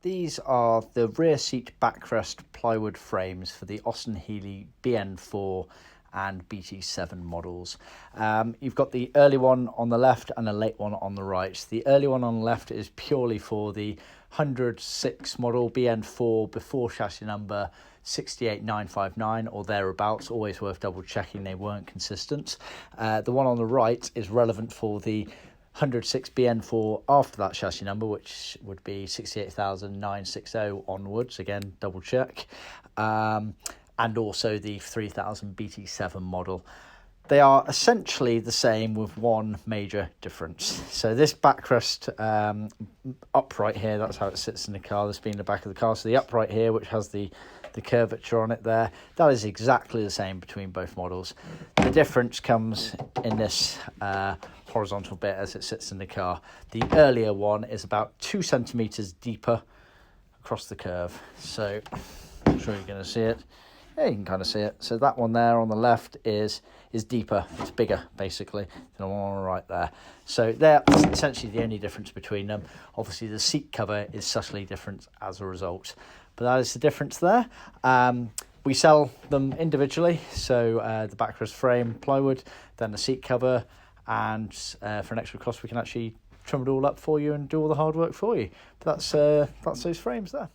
These are the rear seat backrest plywood frames for the Austin Healey BN4 and BT7 models. You've got the early one on the left and a late one on the right. The early one on the left is purely for the 106 model BN4 before chassis number 68959 or thereabouts. Always worth double checking they weren't consistent. The one on the right is relevant for the 106 BN4 after that chassis number, which would be 68,960 onwards. Again, double check. And also the 3000 BT7 model. They are essentially the same with one major difference. So this backrest upright here, that's how it sits in the car. This being the back of the car. So the upright here, which has the curvature on it there, that is exactly the same between both models. The difference comes in this horizontal bit as it sits in the car. The earlier one is about 2 centimeters deeper across the curve. So I'm sure you're going to see it. Yeah, you can kind of see it. So that one there on the left is deeper. It's bigger, basically, than the one on the right there. So that's essentially the only difference between them. Obviously, the seat cover is subtly different as a result. But that is the difference there. We sell them individually. So the backrest frame, plywood, then the seat cover. And for an extra cost, we can actually trim it all up for you and do all the hard work for you. But that's those frames there.